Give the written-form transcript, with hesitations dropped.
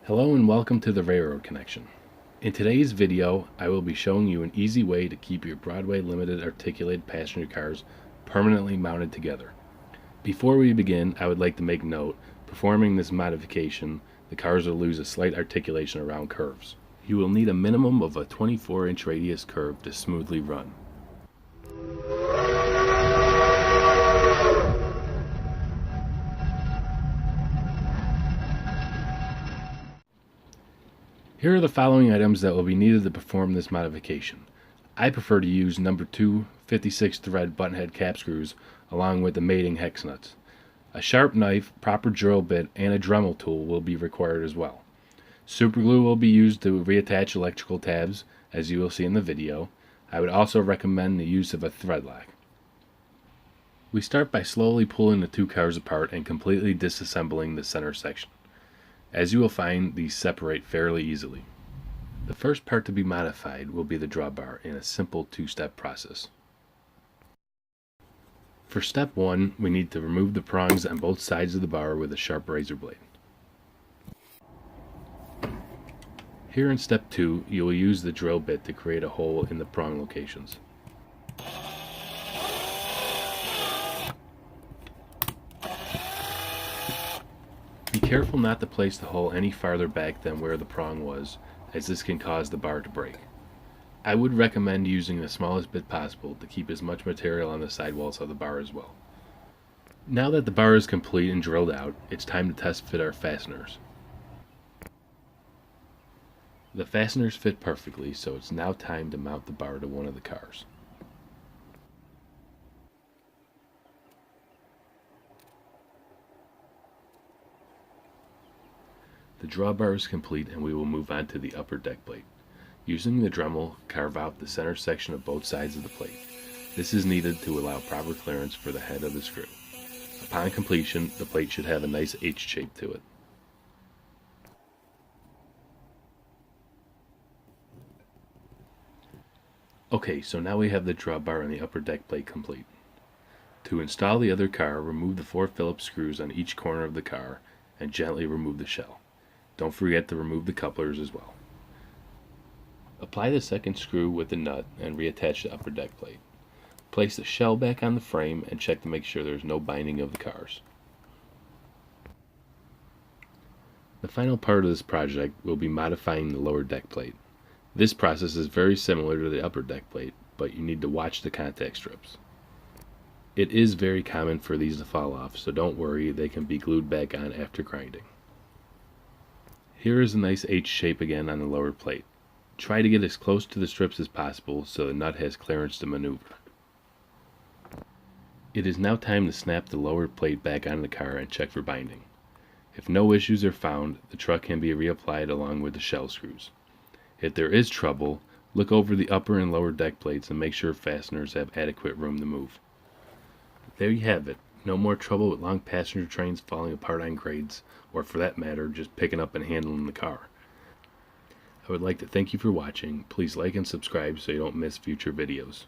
Hello and welcome to the Railroad Connection. In today's video, I will be showing you an easy way to keep your Broadway limited articulated passenger cars permanently mounted together. Before we begin, I would like to make note, performing this modification, the cars will lose a slight articulation around curves. You will need a minimum of a 24-inch radius curve to smoothly run. Here are the following items that will be needed to perform this modification. I prefer to use number 2 56 thread buttonhead cap screws along with the mating hex nuts. A sharp knife, proper drill bit, and a Dremel tool will be required as well. Super glue will be used to reattach electrical tabs, as you will see in the video. I would also recommend the use of a thread lock. We start by slowly pulling the two cars apart and completely disassembling the center section. As you will find, these separate fairly easily. The first part to be modified will be the drawbar in a simple two-step process. For step 1, we need to remove the prongs on both sides of the bar with a sharp razor blade. Here in step 2, you will use the drill bit to create a hole in the prong locations. Be careful not to place the hole any farther back than where the prong was, as this can cause the bar to break. I would recommend using the smallest bit possible to keep as much material on the sidewalls of the bar as well. Now that the bar is complete and drilled out, it's time to test fit our fasteners. The fasteners fit perfectly, so it's now time to mount the bar to one of the cars. The drawbar is complete and we will move on to the upper deck plate. Using the Dremel, carve out the center section of both sides of the plate. This is needed to allow proper clearance for the head of the screw. Upon completion, the plate should have a nice H shape to it. Okay, so now we have the drawbar and the upper deck plate complete. To install the other car, remove the 4 Phillips screws on each corner of the car and gently remove the shell. Don't forget to remove the couplers as well. Apply the second screw with the nut and reattach the upper deck plate. Place the shell back on the frame and check to make sure there is no binding of the cars. The final part of this project will be modifying the lower deck plate. This process is very similar to the upper deck plate, but you need to watch the contact strips. It is very common for these to fall off, so don't worry, they can be glued back on after grinding. Here is a nice H shape again on the lower plate. Try to get as close to the strips as possible so the nut has clearance to maneuver. It is now time to snap the lower plate back on the car and check for binding. If no issues are found, the truck can be reapplied along with the shell screws. If there is trouble, look over the upper and lower deck plates and make sure fasteners have adequate room to move. There you have it. No more trouble with long passenger trains falling apart on grades, or for that matter, just picking up and handling the car. I would like to thank you for watching. Please like and subscribe so you don't miss future videos.